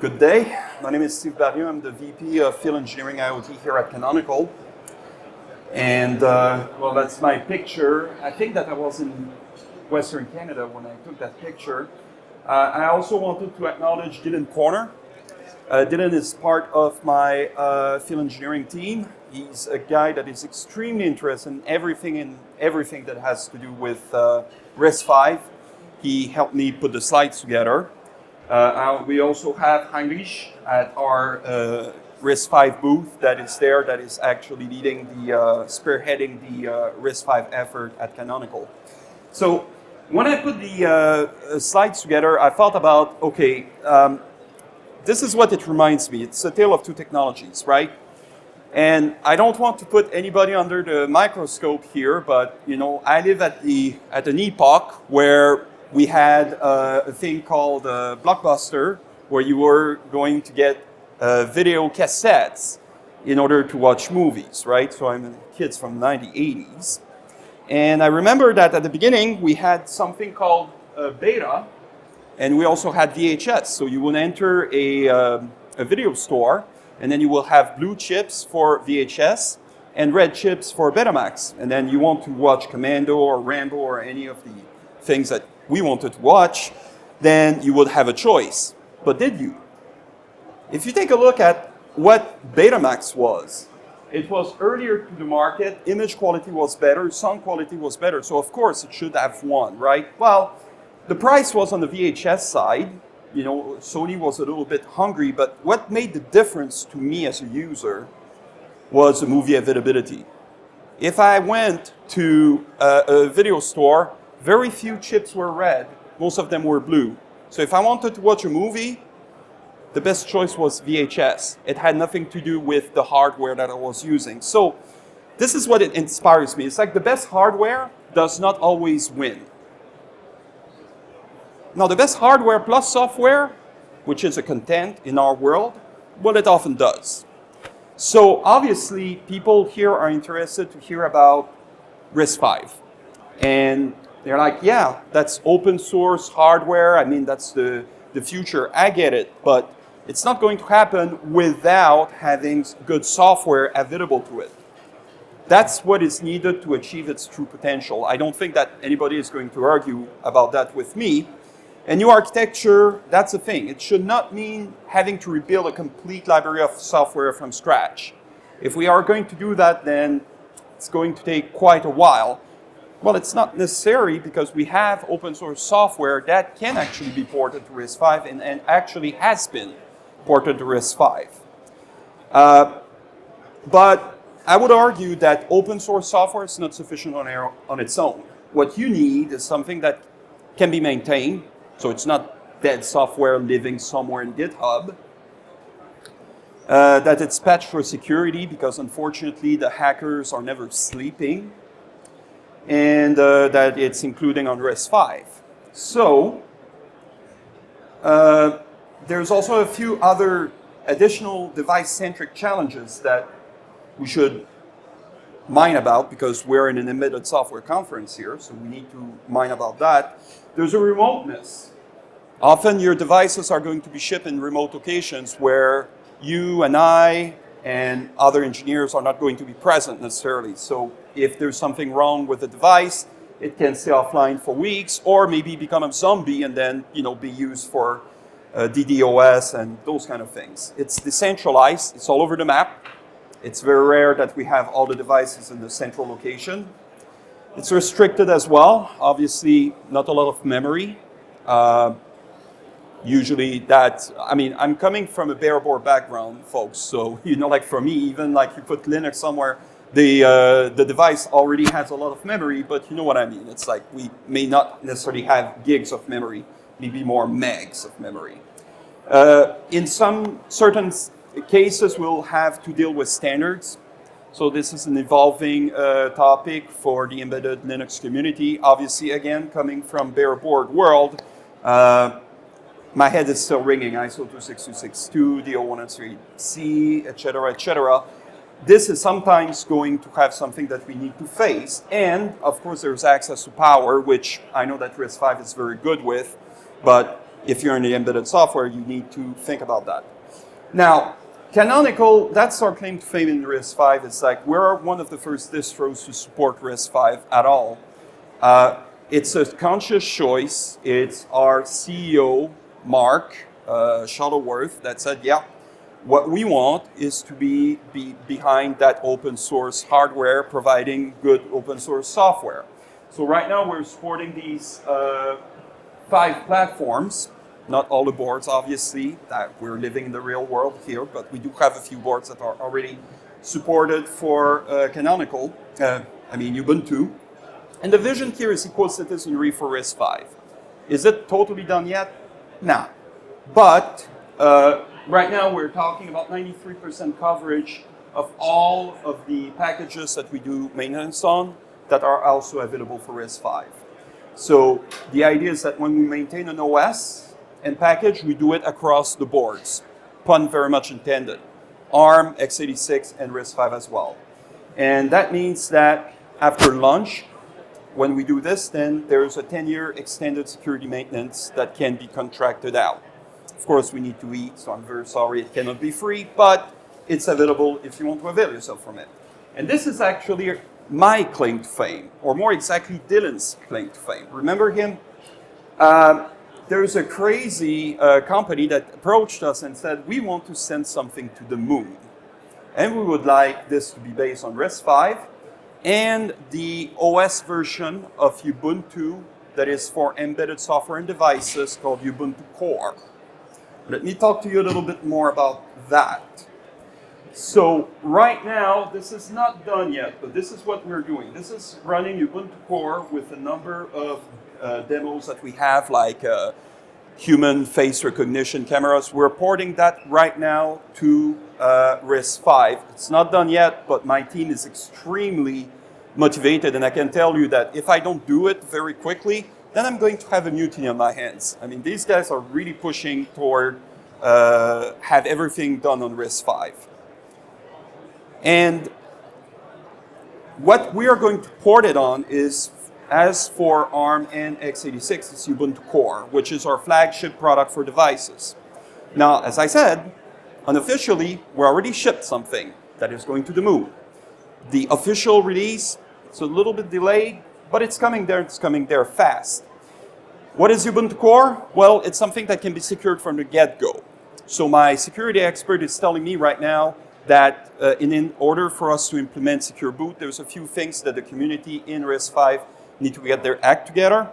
Good day. My name is Steve Barriault. I'm the VP of Field Engineering IoT here at Canonical. And well, that's my picture. I think that I was in Western Canada when I took that picture. I also wanted to acknowledge Dylan Corner. Dylan is part of my field engineering team. He's a guy that is extremely interested in everything that has to do with RISC-V. He helped me put the slides together. We also have Heinrich at our RISC-V booth that is actually leading spearheading the RISC-V effort at Canonical. So when I put the slides together, I thought about, okay, this is what it reminds me. It's a tale of two technologies, right? And I don't want to put anybody under the microscope here, but I live at an epoch where we had a thing called Blockbuster, where you were going to get video cassettes in order to watch movies, right? So I'm kids from the 1980s. And I remember that at the beginning, we had something called Beta, and we also had VHS. So you would enter a video store, and then you will have blue chips for VHS and red chips for Betamax. And then you want to watch Commando or Rambo or any of the things that we wanted to watch, then you would have a choice. But did you? If you take a look at what Betamax was, it was earlier to the market, image quality was better, sound quality was better, so of course it should have won, right? Well, the price was on the VHS side. Sony was a little bit hungry, but what made the difference to me as a user was the movie availability. If I went to a video store, very few chips were red, most of them were blue. So if I wanted to watch a movie, the best choice was VHS. It had nothing to do with the hardware that I was using. So this is what it inspires me. It's like the best hardware does not always win. Now the best hardware plus software, which is a content in our world, well, it often does. So obviously people here are interested to hear about RISC-V. And they're like, yeah, that's open source hardware. I mean, that's the future. I get it. But it's not going to happen without having good software available to it. That's what is needed to achieve its true potential. I don't think that anybody is going to argue about that with me. And new architecture, that's a thing. It should not mean having to rebuild a complete library of software from scratch. If we are going to do that, then it's going to take quite a while. Well, it's not necessary because we have open source software that can actually be ported to RISC-V and actually has been ported to RISC-V. But I would argue that open source software is not sufficient on its own. What you need is something that can be maintained, so it's not dead software living somewhere in GitHub. That it's patched for security because unfortunately the hackers are never sleeping. And that it's including on RISC-V. So there's also a few other additional device-centric challenges that we should mine about because we're in an embedded software conference here, so we need to mine about that. There's a remoteness. Often your devices are going to be shipped in remote locations where you and I and other engineers are not going to be present necessarily. So if there's something wrong with the device, it can stay offline for weeks or maybe become a zombie and then be used for DDoS and those kind of things. It's decentralized, it's all over the map. It's very rare that we have all the devices in the central location. It's restricted as well. Obviously, not a lot of memory. Usually I'm coming from a bare board background, folks. So, like for me, even like you put Linux somewhere, the device already has a lot of memory, but you know what I mean. It's like we may not necessarily have gigs of memory, maybe more megs of memory. In some certain cases, we'll have to deal with standards. So this is an evolving topic for the embedded Linux community. Obviously, again, coming from bare board world, my head is still ringing, ISO 26262, DO103C, etc., etc. This is sometimes going to have something that we need to face. And, of course, there's access to power, which I know that RISC-V is very good with. But if you're in the embedded software, you need to think about that. Now, Canonical, that's our claim to fame in RISC-V. It's like we're one of the first distros to support RISC-V at all. It's a conscious choice. It's our CEO, Mark Shuttleworth, that said, yeah, what we want is to be behind that open source hardware, providing good open source software. So right now we're supporting these 5 platforms. Not all the boards, obviously, that we're living in the real world here, but we do have a few boards that are already supported for Canonical, Ubuntu. And the vision here is equal citizenry for RISC-V. Is it totally done yet? Nah. But right now we're talking about 93% coverage of all of the packages that we do maintenance on that are also available for RISC-V. So the idea is that when we maintain an OS and package, we do it across the boards. Pun very much intended. ARM, x86, and RISC-V as well. And that means that after launch, when we do this, then there's a 10-year extended security maintenance that can be contracted out. Of course, we need to eat, so I'm very sorry it cannot be free, but it's available if you want to avail yourself from it. And this is actually my claim to fame, or more exactly, Dylan's claim to fame. Remember him? There's a crazy company that approached us and said, we want to send something to the moon. And we would like this to be based on RISC-V and the OS version of Ubuntu that is for embedded software and devices called Ubuntu Core. Let me talk to you a little bit more about that. So right now, this is not done yet, but this is what we're doing. This is running Ubuntu Core with a number of demos that we have, like human face recognition cameras. We're porting that right now to RISC-V. It's not done yet, but my team is extremely motivated, and I can tell you that if I don't do it very quickly, then I'm going to have a mutiny on my hands. I mean, these guys are really pushing toward have everything done on RISC-V. And what we are going to port it on is, as for ARM and x86, it's Ubuntu Core, which is our flagship product for devices. Now, as I said, unofficially, we already shipped something that is going to the moon. The official release, it's a little bit delayed, but it's coming there fast. What is Ubuntu Core? Well, it's something that can be secured from the get-go. So my security expert is telling me right now that in order for us to implement Secure Boot, there's a few things that the community in RISC-V need to get their act together.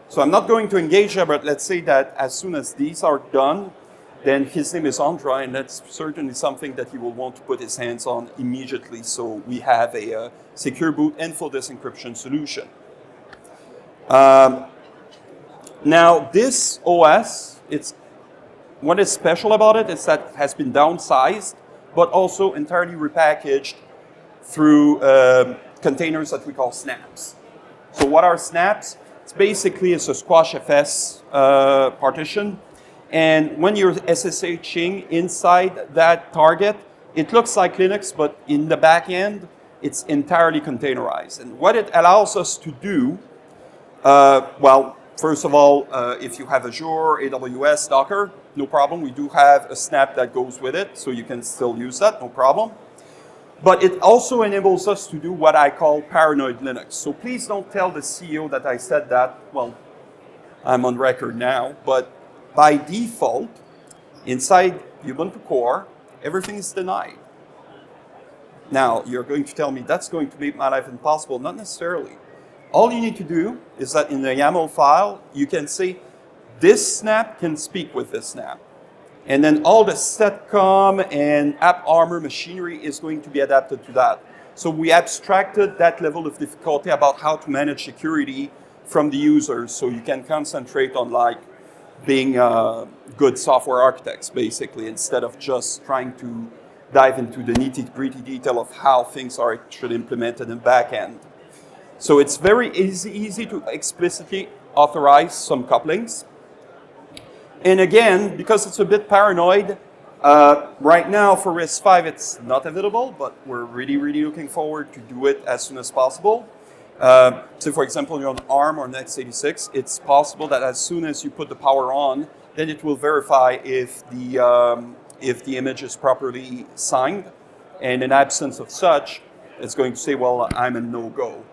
So I'm not going to engage there, but let's say that as soon as these are done, then his name is Andra, and that's certainly something that he will want to put his hands on immediately. So we have a Secure Boot and full disencryption solution. Now this OS, what is special about it is that it has been downsized, but also entirely repackaged through containers that we call snaps. So what are snaps? It's basically a squash-fs partition. And when you're SSHing inside that target, it looks like Linux, but in the back end, it's entirely containerized. And what it allows us to do, well, first of all, if you have Azure, AWS, Docker, no problem. We do have a snap that goes with it, so you can still use that, no problem. But it also enables us to do what I call paranoid Linux. So please don't tell the CEO that I said that. Well, I'm on record now, but by default, inside Ubuntu Core, everything is denied. Now, you're going to tell me that's going to make my life impossible. Not necessarily. All you need to do is that in the YAML file, you can say, this snap can speak with this snap. And then all the SetCom and AppArmor machinery is going to be adapted to that. So we abstracted that level of difficulty about how to manage security from the users, so you can concentrate on like being good software architects, basically, instead of just trying to dive into the nitty-gritty detail of how things are actually implemented in backend. So it's very easy to explicitly authorize some couplings. And again, because it's a bit paranoid, right now for RISC-V it's not available, but we're really, really looking forward to do it as soon as possible. So for example, you're on ARM or x86, it's possible that as soon as you put the power on, then it will verify if the image is properly signed. And in absence of such, it's going to say, well, I'm a no-go.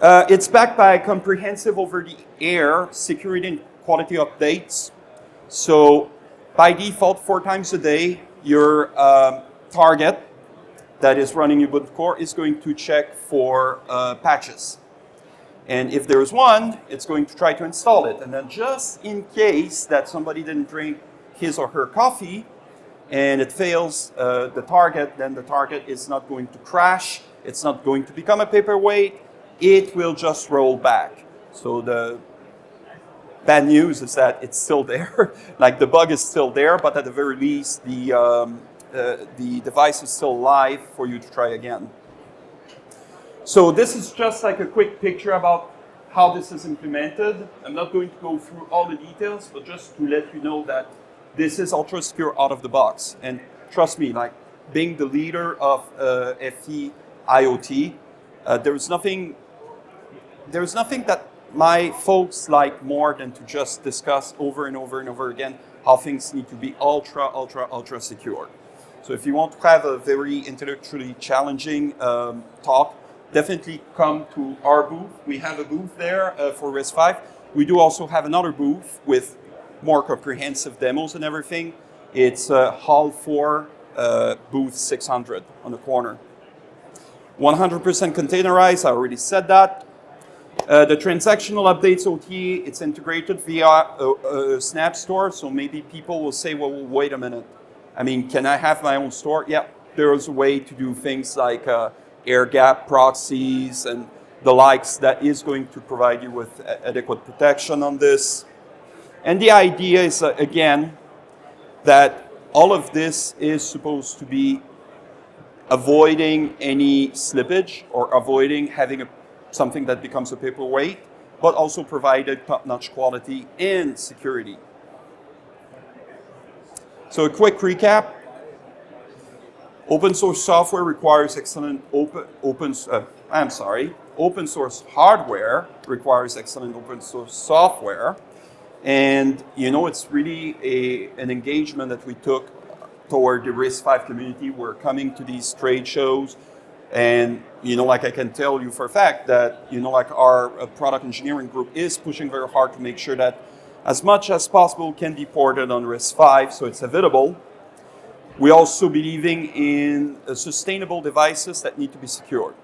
It's backed by comprehensive over-the-air security and quality updates. So by default, 4 times a day, your target that is running Ubuntu Core is going to check for patches. And if there is one, it's going to try to install it. And then just in case that somebody didn't drink his or her coffee and it fails the target, then the target is not going to crash. It's not going to become a paperweight. It will just roll back. So the bad news is that it's still there. Like the bug is still there, but at the very least, the device is still live for you to try again. So this is just like a quick picture about how this is implemented. I'm not going to go through all the details, but just to let you know that this is ultra secure out of the box. And trust me, like being the leader of FE IoT, there's nothing that my folks like more than to just discuss over and over and over again how things need to be ultra, ultra, ultra secure. So if you want to have a very intellectually challenging talk, definitely come to our booth. We have a booth there for RISC-V. We do also have another booth with more comprehensive demos and everything. It's Hall 4, booth 600 on the corner. 100% containerized, I already said that. The transactional updates OTA, it's integrated via a Snap store, so maybe people will say, well, wait a minute. I mean, can I have my own store? Yeah, there is a way to do things like air gap proxies and the likes that is going to provide you with adequate protection on this. And the idea is, again, that all of this is supposed to be avoiding any slippage or avoiding having something that becomes a paperweight, but also provided top-notch quality and security. So a quick recap. Open source software requires excellent open source hardware requires excellent open source software. And you know, it's really an engagement that we took toward the RISC-V community. We're coming to these trade shows, and you know, like I can tell you for a fact that, you know, like our product engineering group is pushing very hard to make sure that as much as possible can be ported on RISC-V, so it's available. We also believing in sustainable devices that need to be secured.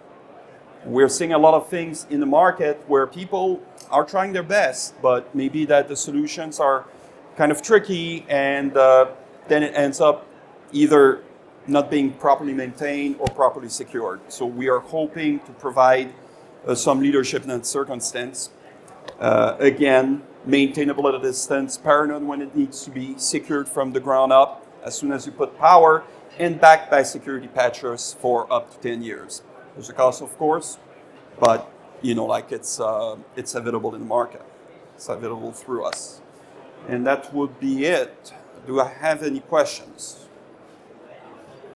We're seeing a lot of things in the market where people are trying their best, but maybe that the solutions are kind of tricky, and then it ends up either not being properly maintained or properly secured. So we are hoping to provide some leadership in that circumstance. Again, maintainable at a distance, paranoid when it needs to be, secured from the ground up as soon as you put power, and backed by security patchers for up to 10 years. There's a cost, of course, but you know, like it's available in the market. It's available through us. And that would be it. Do I have any questions?